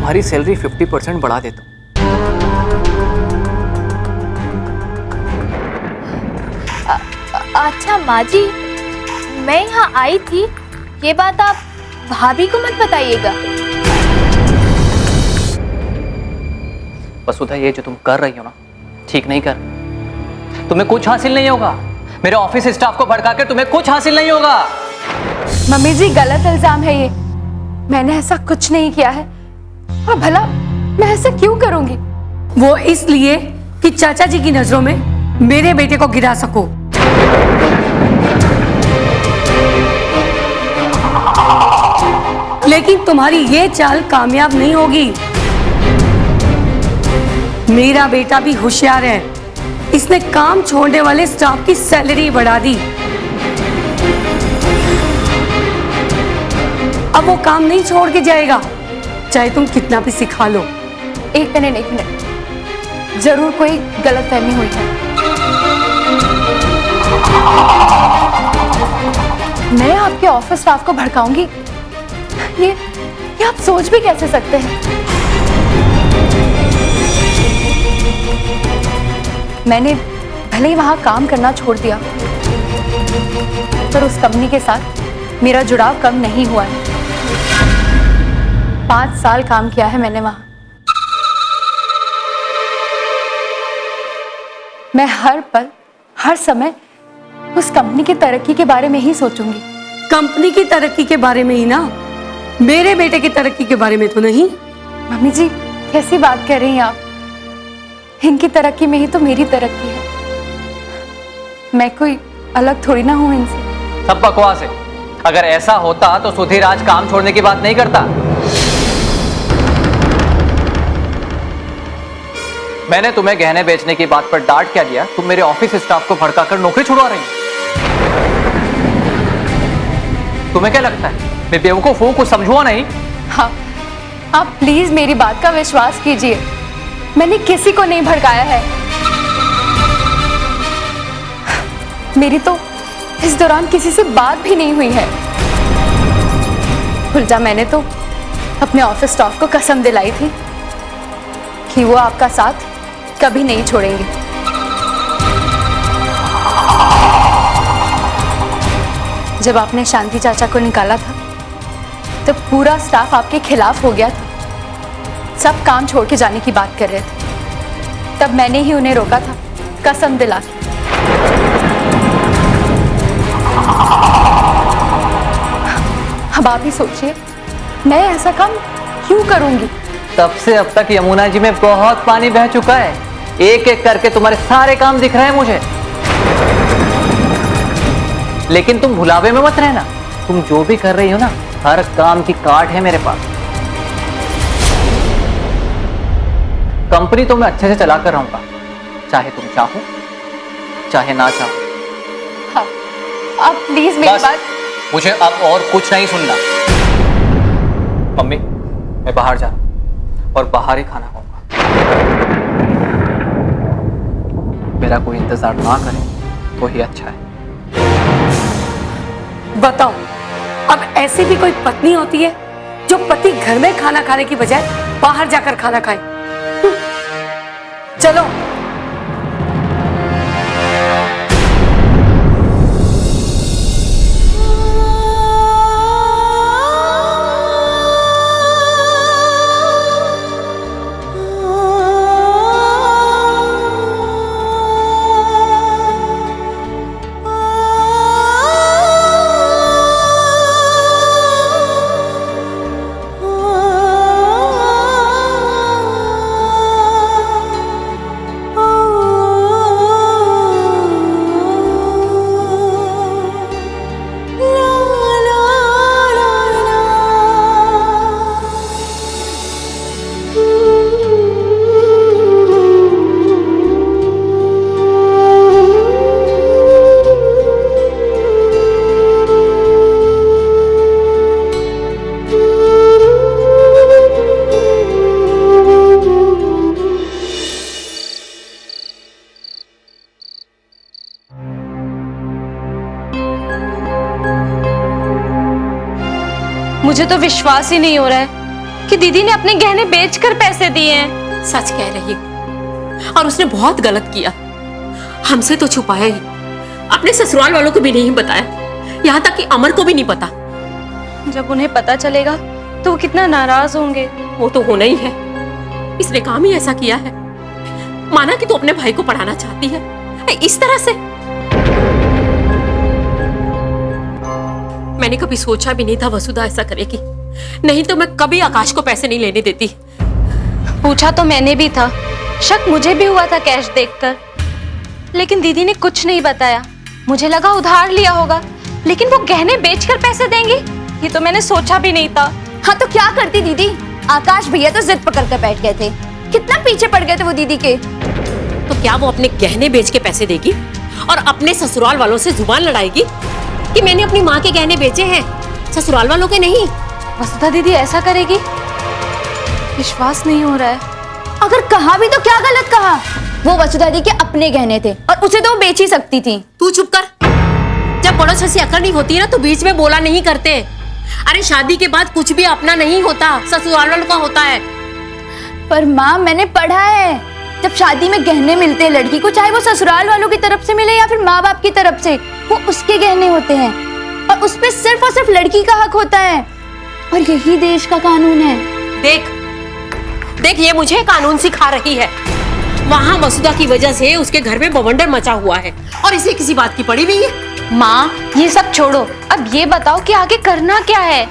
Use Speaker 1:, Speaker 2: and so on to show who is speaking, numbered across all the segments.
Speaker 1: तुम्हारी सैलरी 50% बढ़ा देता हूँ।
Speaker 2: अच्छा माँ जी, मैं यहाँ आई थी, ये बात आप भाभी को मत बताइएगा।
Speaker 1: वसुधा, ये जो तुम कर रही हो ना, ठीक नहीं कर। तुम्हें कुछ हासिल नहीं होगा। मेरे ऑफिस स्टाफ को भड़का कर तुम्हें कुछ हासिल नहीं होगा।
Speaker 3: मम्मी जी, गलत इल्जाम है ये। मैंने ऐसा कुछ नहीं किया है, और भला मैं ऐसा क्यों करूंगी?
Speaker 4: वो इसलिए कि चाचा जी की नजरों में मेरे बेटे को गिरा सको। लेकिन तुम्हारी ये चाल कामयाब नहीं होगी। मेरा बेटा भी होशियार है, इसने काम छोड़ने वाले स्टाफ की सैलरी बढ़ा दी। अब वो काम नहीं छोड़ के जाएगा, चाहे तुम कितना भी सिखा लो।
Speaker 3: एक मिनट, जरूर कोई गलतफहमी हुई है। मैं आपके ऑफिस स्टाफ को भड़काऊंगी? ये आप सोच भी कैसे सकते हैं? मैंने भले ही वहां काम करना छोड़ दिया, पर उस कंपनी के साथ मेरा जुड़ाव कम नहीं हुआ है। 5 साल काम किया है मैंने वहां। मैं हर पल, हर समय उस कंपनी की तरक्की के बारे में ही सोचूंगी।
Speaker 4: कंपनी की तरक्की के बारे में ही ना, मेरे बेटे की तरक्की के बारे में तो नहीं।
Speaker 3: मम्मी जी, कैसी बात कर रही हैं आप? इनकी तरक्की में ही तो मेरी तरक्की है। मैं कोई अलग थोड़ी ना हूं इनसे।
Speaker 1: सब बकवास है। अगर ऐसा होता तो सुधीर आज काम छोड़ने की बात नहीं करता। मैंने तुम्हें गहने बेचने की बात पर डांट क्या दिया? तुम मेरे ऑफिस स्टाफ को भड़काकर नौकरी छुड़वा रही हो। तुम्हें क्या लगता है मैं बेवकूफ हूं, कुछ समझुआ नहीं?
Speaker 3: हाँ, आप प्लीज मेरी बात का विश्वास कीजिए। मैंने किसी को नहीं भड़काया है। मेरी तो इस दौरान किसी से बात भी नहीं हुई है। उल्टा मैंने तो अपने ऑफिस स्टाफ को कसम दिलाई थी कि वो आपका साथ कभी नहीं छोड़ेंगे। जब आपने शांति चाचा को निकाला था, तो पूरा स्टाफ आपके खिलाफ हो गया था। सब काम छोड़ के जाने की बात कर रहे थे। तब मैंने ही उन्हें रोका था, कसम दिला के। अब आप ही सोचिए, मैं ऐसा काम क्यों करूंगी?
Speaker 1: तब से अब तक यमुना जी में बहुत पानी बह चुका है। एक एक करके तुम्हारे सारे काम दिख रहे हैं मुझे। लेकिन तुम भुलावे में मत रहना। तुम जो भी कर रही हो ना, हर काम की कार्ड है मेरे पास। कंपनी तो मैं अच्छे से चला कर रहूंगा, चाहे तुम चाहो चाहे ना चाहो।
Speaker 3: हाँ, आप प्लीज मेरी बात।
Speaker 1: मुझे अब और कुछ नहीं सुनना। मम्मी, मैं बाहर जा रहा हूं और बाहर ही खाना खाऊंगा। मेरा कोई इंतजार ना करे तो ही अच्छा है।
Speaker 4: बताओ, अब ऐसी भी कोई पत्नी होती है जो पति घर में खाना खाने की बजाय बाहर जाकर खाना खाए? चलो।
Speaker 5: मुझे तो विश्वास ही नहीं हो रहा है
Speaker 3: कि दीदी ने अपने गहने बेचकर पैसे दिए हैं।
Speaker 4: सच कह रही हूँ, और उसने बहुत गलत किया। हमसे तो छुपाया ही, अपने ससुराल वालों को भी नहीं बताया, यहाँ तक कि अमर को भी नहीं पता।
Speaker 3: जब उन्हें पता चलेगा तो वो कितना नाराज होंगे।
Speaker 4: वो तो होना ही है, इसने काम ही ऐसा किया है। माना कि तू अपने भाई को पढ़ाना चाहती है इस तरह से। मैंने कभी सोचा भी नहीं था वसुधा ऐसा करेगी, नहीं तो मैं कभी आकाश को पैसे नहीं लेने देती।
Speaker 3: पूछा तो मैंने भी था, शक मुझे भी हुआ था कैश देखकर, लेकिन दीदी ने कुछ नहीं बताया। मुझे लगा उधार लिया होगा, लेकिन वो गहने बेचकर पैसे देंगी, ये तो मैंने सोचा भी नहीं था।
Speaker 2: हाँ तो क्या करती दीदी, आकाश भैया तो जिद पकड़ कर बैठ गए थे, कितना पीछे पड़ गए थे वो दीदी के।
Speaker 4: तो क्या वो अपने गहने बेच के पैसे देगी और अपने ससुराल वालों से जुबान लड़ाएगी कि मैंने अपनी माँ के गहने बेचे हैं, ससुराल वालों के नहीं?
Speaker 3: वसुधा दीदी ऐसा करेगी? विश्वास नहीं हो रहा है।
Speaker 2: अगर कहा भी तो क्या गलत कहा, वो वसुधा दी के अपने गहने थे और उसे तो वो बेच ही सकती थी।
Speaker 4: तू चुप कर, जब बड़ों से अकड़ नहीं होती ना तो बीच में बोला नहीं करते। अरे शादी के बाद कुछ भी अपना नहीं होता, ससुराल वालों का होता है।
Speaker 2: पर माँ मैंने पढ़ा है, जब शादी में गहने मिलते हैं लड़की को, चाहे वो ससुराल वालों की तरफ से मिले या फिर माँ बाप की तरफ से, वो उसके गहने होते हैं और उस पे सिर्फ और सिर्फ लड़की का हक होता है, और यही देश का कानून है।
Speaker 4: देख देख, ये मुझे कानून सिखा रही है। वहाँ वसुधा की वजह से उसके घर में बवंडर मचा हुआ है और इसे किसी बात की पड़ी हुई है।
Speaker 3: माँ ये सब छोड़ो, अब ये बताओ कि आगे करना क्या है।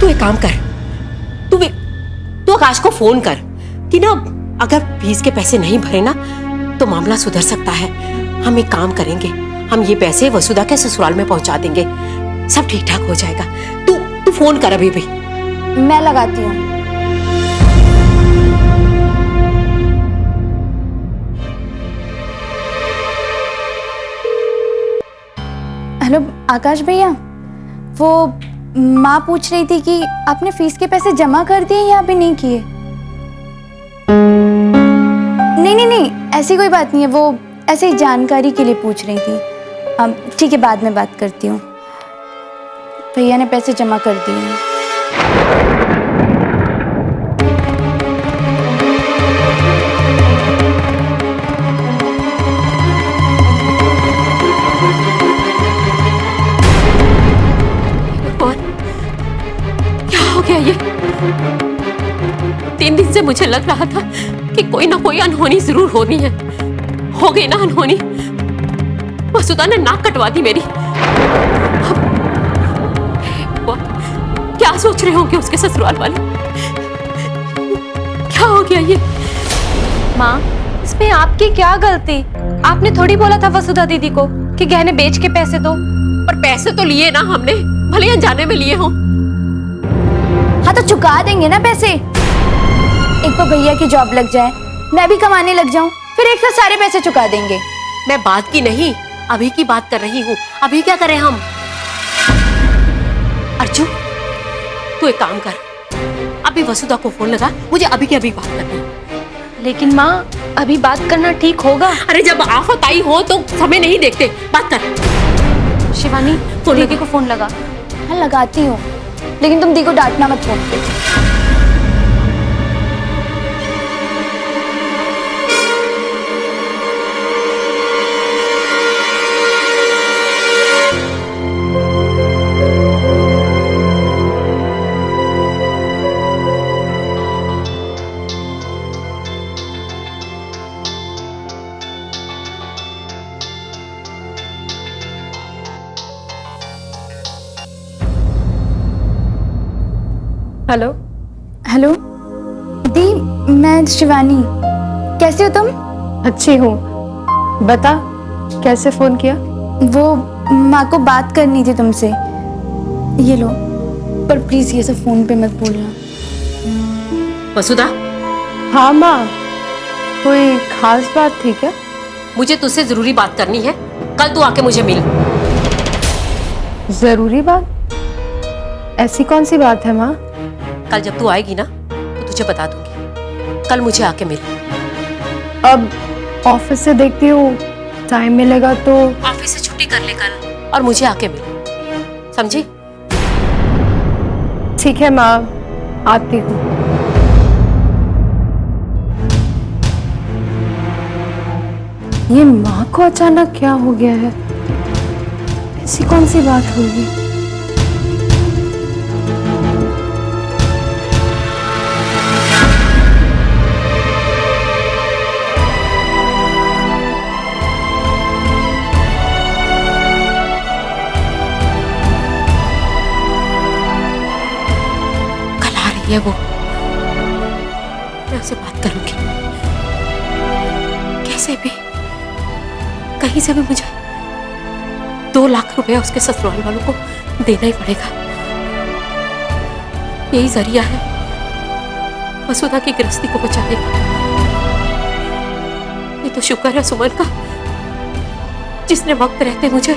Speaker 4: तू एक काम कर, तू आकाश को फोन कर कि ना अगर फीस के पैसे नहीं भरे ना तो मामला सुधर सकता है। हम एक काम करेंगे, हम ये पैसे वसुधा के ससुराल में पहुंचा देंगे, सब ठीक ठाक हो जाएगा। तू फोन कर अभी भी।
Speaker 2: मैं लगाती हूँ। हेलो आकाश भैया, वो माँ पूछ रही थी कि आपने फीस के पैसे जमा कर दिए या अभी नहीं किए। नहीं, ऐसी कोई बात नहीं है, वो ऐसे ही जानकारी के लिए पूछ रही थी। ठीक है, बाद में बात करती हूँ। भैया ने पैसे जमा कर दिए हैं।
Speaker 4: क्या हो गया ये? 3 दिन से मुझे लग रहा था कि कोई ना कोई अनहोनी जरूर होनी है। हो गई ना अनहोनी, वसुधा ने नाक कटवा दी मेरी। क्या सोच रहे होंगे उसके ससुराल वाले? क्या हो गया ये?
Speaker 3: माँ इसमें आपकी क्या गलती? आपने थोड़ी बोला था वसुधा दीदी को कि गहने बेच के पैसे दो।
Speaker 4: पर पैसे तो लिए ना हमने, भले अनजाने में लिए हों।
Speaker 2: हाँ तो चुका देंगे ना पैसे। एक तो भैया की जॉब लग जाए, मैं भी कमाने लग जाऊं, फिर एक साथ सारे पैसे चुका देंगे।
Speaker 4: मैं बात की नहीं, अभी की बात कर रही हूँ। अभी क्या करें हम? अर्जु तू एक काम कर, अभी वसुधा को फोन लगा, मुझे अभी की अभी बात करनी है।
Speaker 3: लेकिन माँ अभी बात करना ठीक होगा?
Speaker 4: अरे जब आफत आई हो तो समय नहीं देखते, बात कर।
Speaker 3: शिवानी दीदी को फोन लगा।
Speaker 2: हाँ लगाती हूँ, लेकिन तुम दी को डांटना मत फोन पे।
Speaker 3: हेलो
Speaker 2: हेलो दी, मैं शिवानी। कैसे हो तुम?
Speaker 3: अच्छी हूँ, बता कैसे फोन किया?
Speaker 2: वो माँ को बात करनी थी तुमसे। ये लो, पर प्लीज ये सब फोन पे मत बोलना।
Speaker 4: वसुधा
Speaker 3: हाँ माँ, कोई खास बात थी क्या?
Speaker 4: मुझे तुझसे जरूरी बात करनी है, कल तू आके मुझे मिल।
Speaker 3: जरूरी बात? ऐसी कौन सी बात है माँ?
Speaker 4: कल जब तू आएगी ना तो तुझे बता दूंगी, कल मुझे आके मिल।
Speaker 3: अब ऑफिस से देखती हूँ टाइम मिलेगा तो।
Speaker 4: ऑफिस से छुट्टी कर ले कल और मुझे आके मिल, समझी?
Speaker 3: ठीक है माँ, आती हूँ। ये माँ को अचानक क्या हो गया है? ऐसी कौन सी बात होगी?
Speaker 4: कल आ रही है वो, मैं उससे बात करूंगी। कैसे भी कहीं से भी मुझे 2 लाख रुपया उसके ससुराल वालों को देना ही पड़ेगा। यही जरिया है वसुधा की गृहस्थी को बचाने का। ये तो शुक्र है सुमन का, जिसने वक्त रहते मुझे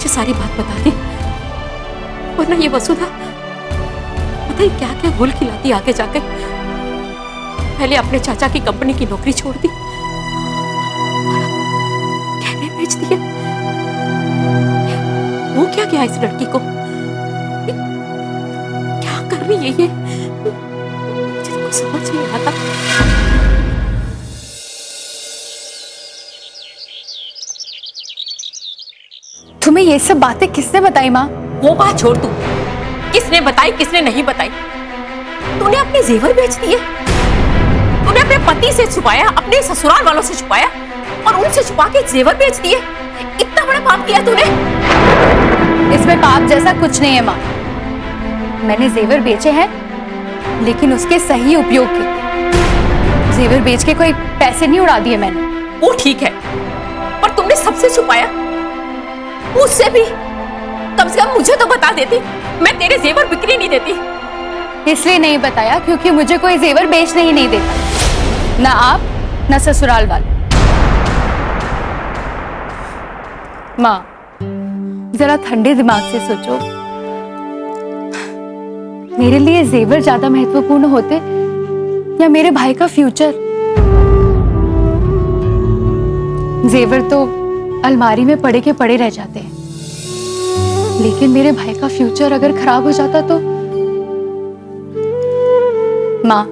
Speaker 4: सारी बात बता दी, वरना ये वसुधा पता ही क्या क्या गुल खिलाती आगे जाके। पहले अपने चाचा की कंपनी की नौकरी छोड़ दी, गहने बेच दिए। वो क्या किया इस लड़की को? क्या कर रही है ये? मुझे कुछ समझ नहीं आता।
Speaker 3: तुम्हें ये सब बातें किसने बताई माँ?
Speaker 4: वो बात छोड़ तू, किसने बताई किसने नहीं बताई। तूने अपने जेवर बेच दिए, तूने अपने पति से छुपाया, अपने ससुराल वालों से छुपाया और उनसे छुपा के जेवर बेच दिए। इतना बड़ा पाप किया तूने।
Speaker 3: इसमें पाप जैसा कुछ नहीं है माँ। मैंने जेवर बेचे हैं, लेकिन उसके सही उपयोग के। जेवर बेच के कोई पैसे नहीं उड़ा दिए मैंने।
Speaker 4: वो ठीक है, पर तुमने सबसे छुपाया, मुझसे भी। कम से कम मुझे तो बता देती, मैं तेरे जेवर बिक्री नहीं देती।
Speaker 3: इसलिए नहीं बताया क्योंकि मुझे कोई जेवर बेचने ही नहीं देता, ना आप ना ससुराल वाले। माँ, जरा ठंडे दिमाग से सोचो, मेरे लिए जेवर ज्यादा महत्वपूर्ण होते या मेरे भाई का फ्यूचर? जेवर तो अलमारी में पड़े के पड़े रह जाते हैं, लेकिन मेरे भाई का फ्यूचर अगर खराब हो जाता तो? माँ,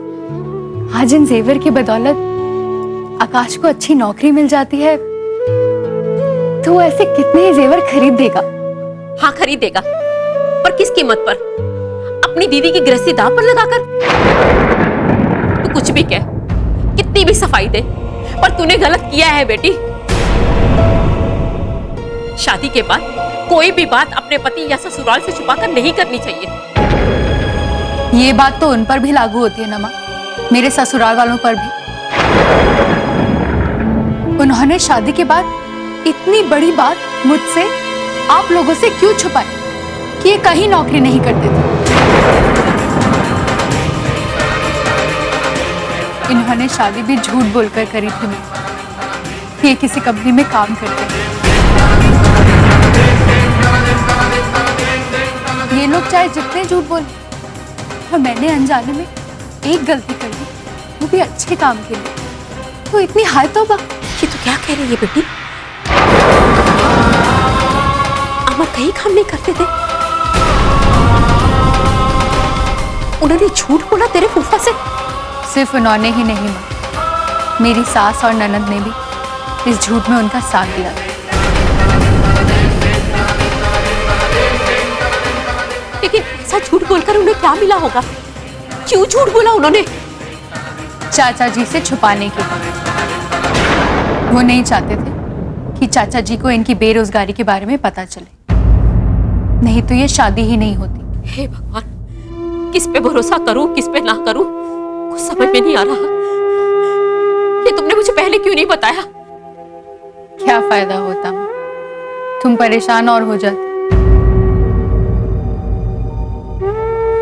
Speaker 3: आज इन जेवर की बदौलत आकाश को अच्छी नौकरी मिल जाती है, तो वो ऐसे कितने ही जेवर खरीद देगा।
Speaker 4: हाँ खरीदेगा, पर किस कीमत पर? अपनी दीदी की गृहस्थी दांव पर लगाकर? तू कुछ भी कह, कितनी भी सफाई दे, पर तूने गलत किया है बेटी। शादी के बाद कोई भी बात अपने पति या ससुराल से छुपाकर नहीं करनी चाहिए।
Speaker 3: ये बात तो उन पर भी लागू होती है ना माँ, मेरे ससुराल वालों पर भी। उन्होंने शादी के बाद इतनी बड़ी बात मुझसे, आप लोगों से क्यों छुपाई कि ये कहीं नौकरी नहीं करते थे? इन्होंने शादी भी झूठ बोलकर करी थी मेरी, ये किसी कंपनी में काम करते थे। ये लोग चाहे जितने झूठ बोले, और मैंने अनजाने में एक गलती कर दी, वो भी अच्छे काम के लिए, तो इतनी हाय तौबा।
Speaker 4: ये तो क्या कह रही है बेटी? अमर कहीं काम नहीं करते थे, उन्होंने झूठ बोला तेरे फूफा से?
Speaker 3: सिर्फ उन्होंने ही नहीं मां, मेरी सास और ननद ने भी इस झूठ में उनका साथ दिया था।
Speaker 4: लेकिन ऐसा झूठ बोलकर उन्हें क्या मिला होगा? क्यों झूठ बोला उन्होंने?
Speaker 3: चाचा जी से छुपाने के लिए। वो नहीं चाहते थे कि चाचा जी को इनकी बेरोजगारी के बारे में पता चले, नहीं तो ये शादी ही नहीं होती।
Speaker 4: हे भगवान, किस पे भरोसा करूं किस पे ना करूं, कुछ समझ में नहीं आ रहा। ये तुमने मुझे पहले क्यों नहीं बताया?
Speaker 3: क्या फायदा होता मां, तुम परेशान और हो जाती।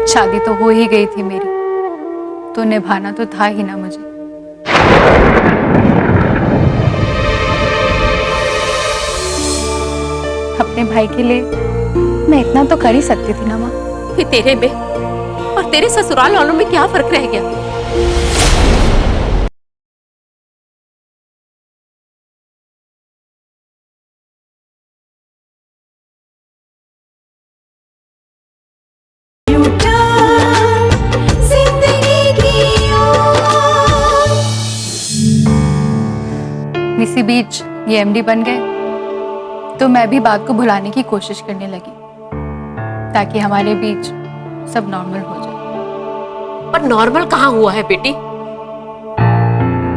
Speaker 3: शादी तो हो ही गई थी मेरी, तो निभाना तो था ही ना मुझे। अपने भाई के लिए मैं इतना तो कर ही सकती थी ना मां।
Speaker 4: फिर तेरे में और तेरे ससुराल वालों में क्या फर्क रह गया?
Speaker 5: You
Speaker 3: ये एमडी बन गए तो मैं भी बात को भुलाने की कोशिश करने लगी ताकि हमारे बीच सब नॉर्मल हो जाए।
Speaker 4: पर नॉर्मल कहाँ हुआ है बेटी?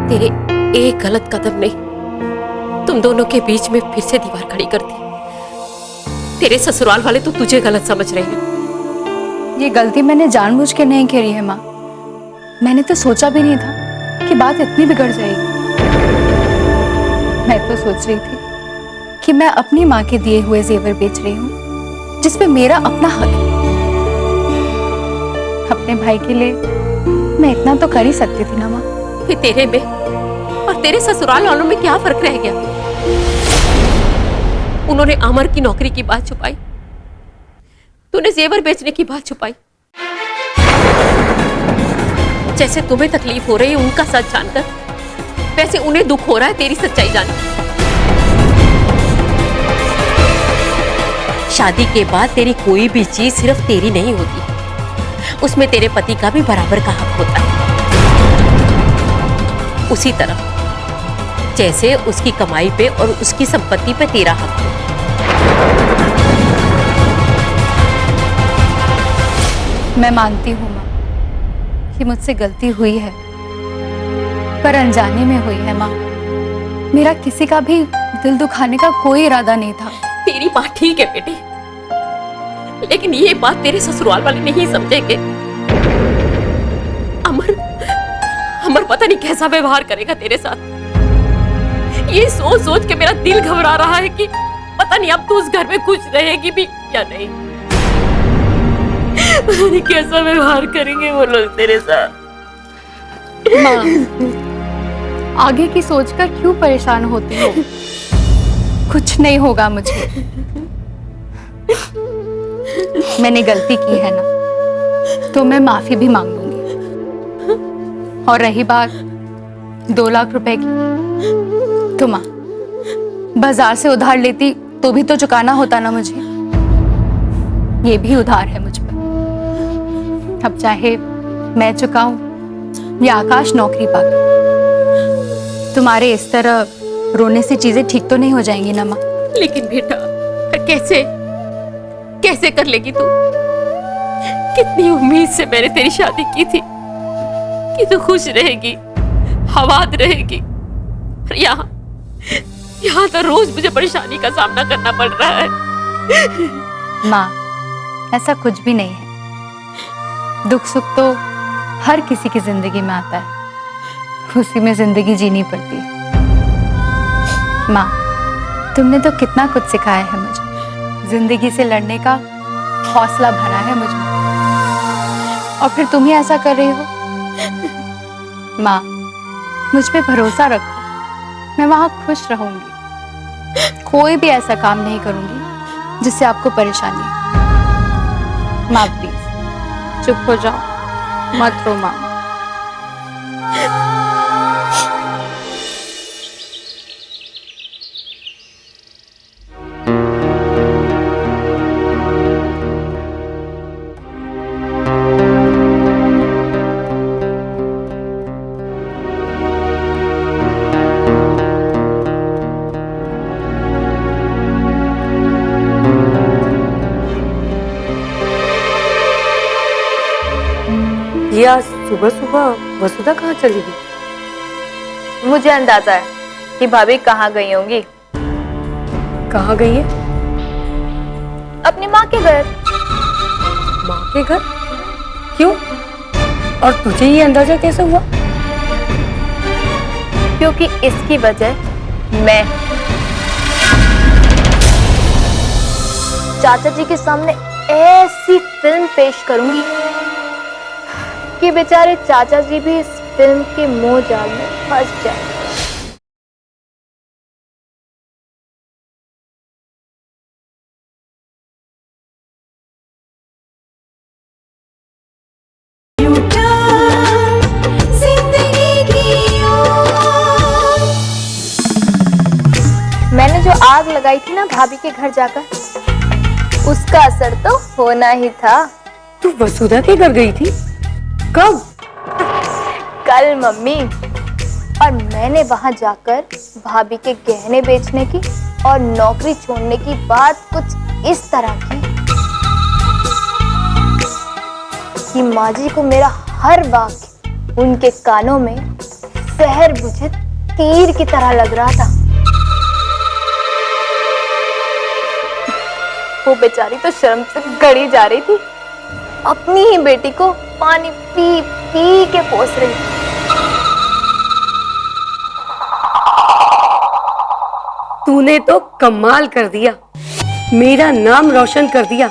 Speaker 4: तेरे एक गलत कदम ने तुम दोनों के बीच में फिर से दीवार खड़ी कर दी। तेरे ससुराल वाले तो तुझे गलत समझ रहे हैं।
Speaker 3: ये गलती मैंने जानबूझ के नहीं करी है माँ। मैंने तो सोचा भी नहीं था कि बात इतनी बिगड़ जाएगी। मैं तो सोच रही थी कि मैं अपनी माँ के दिए हुए जेवर बेच रही हूँ जिसपे मेरा अपना हक है। अपने भाई के लिए मैं इतना तो कर ही सकती थी ना माँ।
Speaker 4: फिर तेरे में और तेरे ससुराल वालों में क्या फर्क रह गया? उन्होंने अमर की नौकरी की बात छुपाई, तूने जेवर बेचने की बात छुपाई। जैसे तुम्हें तकलीफ हो रही है उनका सच जानकर, वैसे उन्हें दुख हो रहा है तेरी सच्चाई जानकर। शादी के बाद तेरी कोई भी चीज सिर्फ तेरी नहीं होती, उसमें तेरे पति का भी बराबर का हक होता है। उसी तरह जैसे उसकी कमाई पे और उसकी संपत्ति पे तेरा हक है।
Speaker 3: मैं मानती हूँ माँ कि मुझसे गलती हुई है, पर अनजाने में हुई है माँ। मेरा किसी का भी दिल दुखाने का कोई इरादा नहीं था।
Speaker 4: तेरी बात ठीक है बेटी, लेकिन ये बात तेरे ससुराल वाले नहीं समझेंगे। अमर पता नहीं कैसा व्यवहार करेगा तेरे साथ। ये सोच सोच के मेरा दिल घबरा रहा है कि पता नहीं अब तू उस घर में खुश रहेगी भी या नहीं। पता नहीं कैसा व्यवहार करेंगे वो लोग तेरे साथ।
Speaker 3: माँ, आगे की सोचकर क्यों परेशान होती हो? कुछ नहीं होगा मुझे। मैंने गलती की है ना, तो मैं माफी भी मांग लूंगी। और रही बात 2 लाख रुपए की, तो माँ बाजार से उधार लेती तो भी तो चुकाना होता ना मुझे। ये भी उधार है मुझ पर। अब चाहे मैं चुकाऊं या आकाश नौकरी पाए, तुम्हारे इस तरह रोने से चीजें ठीक तो नहीं हो जाएंगी ना माँ।
Speaker 4: लेकिन बेटा कैसे कैसे कर लेगी तू? कितनी उम्मीद से मैंने तेरी शादी की थी कि तू खुश रहेगी, आबाद रहेगी। और यहाँ तो रोज मुझे परेशानी का सामना करना पड़ रहा है।
Speaker 3: माँ, ऐसा कुछ भी नहीं है। दुख सुख तो हर किसी की जिंदगी में आता है, उसी में जिंदगी जीनी पड़ती है। माँ, तुमने तो कितना कुछ सिखाया है मुझे। जिंदगी से लड़ने का हौसला भरा है मुझ में, और फिर तुम ही ऐसा कर रही हो। माँ, मुझ पे भरोसा रखो, मैं वहां खुश रहूंगी। कोई भी ऐसा काम नहीं करूंगी जिससे आपको परेशानी हो। माँ प्लीज चुप हो जाओ, मत रो माँ।
Speaker 5: ये आज सुबह सुबह वसुधा कहाँ चली गई?
Speaker 2: मुझे अंदाजा है कि भाभी कहाँ गई होंगी।
Speaker 5: कहाँ गई है?
Speaker 2: अपनी माँ के घर।
Speaker 5: माँ के घर? क्यों? और तुझे ये अंदाजा कैसे हुआ?
Speaker 2: क्योंकि इसकी वजह मैं चाचा जी के सामने ऐसी फिल्म पेश करूंगी कि बेचारे चाचा जी भी इस फिल्म के मोह जाल में फंस जाए। मैंने जो आग लगाई थी ना भाभी के घर जाकर, उसका असर तो होना ही था।
Speaker 5: तू वसुधा के घर गई थी? कब?
Speaker 2: कल मम्मी, और मैंने वहां जाकर भाभी के गहने बेचने की और नौकरी छोड़ने की बात कुछ इस तरह की कि माँ जी को मेरा हर वाक्य उनके कानों में जहर बुझे तीर की तरह लग रहा था। वो बेचारी तो शर्म से गड़ी जा रही थी, अपनी ही बेटी को पानी पी पी के पोस रही थी।
Speaker 5: तूने तो कमाल कर दिया, मेरा नाम रोशन कर दिया।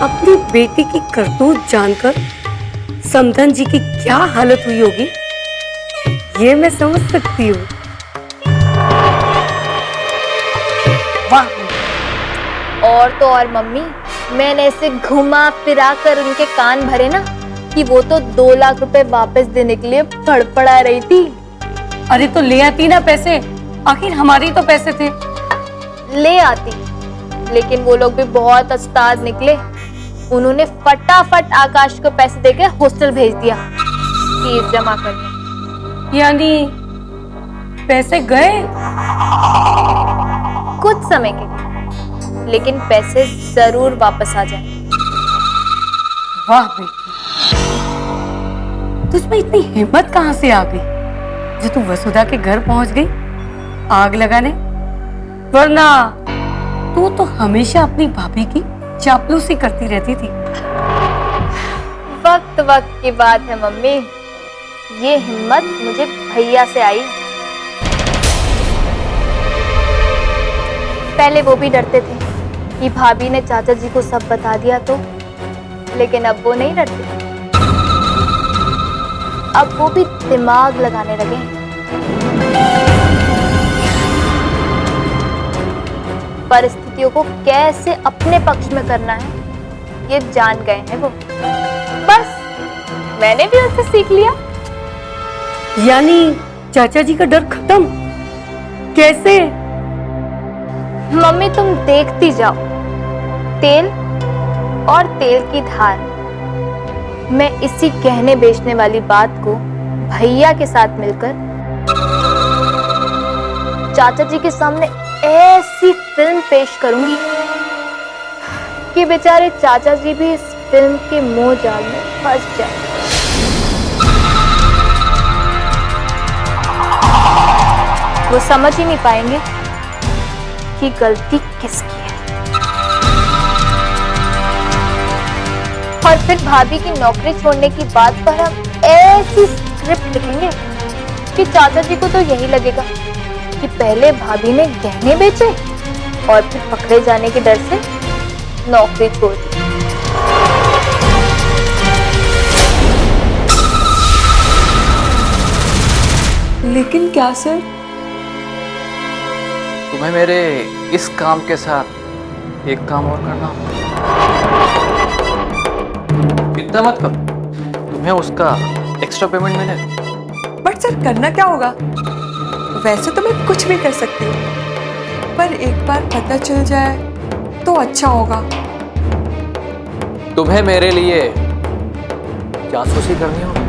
Speaker 5: अपनी बेटी की करतूत जानकर समधन जी की क्या हालत हुई होगी, ये मैं समझ सकती हूँ। वाह!
Speaker 2: और तो और मम्मी, मैंने ऐसे घुमा फिरा कर उनके कान भरे ना कि वो तो 2 लाख रुपए वापस देने के लिए फड़फड़ा रही थी।
Speaker 5: अरे तो ले आती ना पैसे, आखिर हमारे तो पैसे थे।
Speaker 2: ले आती, लेकिन वो लोग भी बहुत उस्ताद निकले। उन्होंने फटाफट आकाश को पैसे देके हॉस्टल भेज दिया फीस जमा करने।
Speaker 5: यानी पैसे गए?
Speaker 2: कुछ समय के लिए, लेकिन पैसे जरूर वापस आ जाए।
Speaker 5: वाह बेटी, तुझमें इतनी हिम्मत कहां से आ गई जो तू वसुधा के घर पहुंच गई आग लगाने? वरना तू तो हमेशा अपनी भाभी की चापलूसी करती रहती थी।
Speaker 2: वक्त वक्त की बात है मम्मी, ये हिम्मत मुझे भैया से आई। पहले वो भी डरते थे कि भाभी ने चाचा जी को सब बता दिया तो, लेकिन अब वो नहीं डरते। अब वो भी दिमाग लगाने लगे हैं। परिस्थितियों को कैसे अपने पक्ष में करना है ये जान गए हैं वो। बस मैंने भी उससे सीख लिया।
Speaker 5: यानी चाचा जी का डर खत्म? कैसे?
Speaker 2: मम्मी तुम देखती जाओ, तेल और तेल की धार। मैं इसी गहने बेचने वाली बात को भैया के साथ मिलकर चाचा जी के सामने ऐसी फिल्म पेश करूंगी कि बेचारे चाचा जी भी इस फिल्म के मोह जाल में फंस जाए। वो समझ ही नहीं पाएंगे कि गलती किसकी है। और फिर भाभी की नौकरी छोड़ने की बात पर हम ऐसी स्क्रिप्ट लिखेंगे कि चाचा जी को तो यही लगेगा कि पहले भाभी ने गहने बेचे और फिर पकड़े जाने के डर से नौकरी छोड़ दी।
Speaker 6: लेकिन क्या सर?
Speaker 1: तुम्हें मेरे इस काम के साथ एक काम और करना होगा। चिंता मत करो, तुम्हें उसका एक्स्ट्रा पेमेंट मिलेगा।
Speaker 6: बट सर करना क्या होगा? वैसे तो मैं कुछ भी कर सकती हूँ, पर एक बार पता चल जाए तो अच्छा होगा।
Speaker 1: तुम्हें मेरे लिए जासूसी करनी होगी।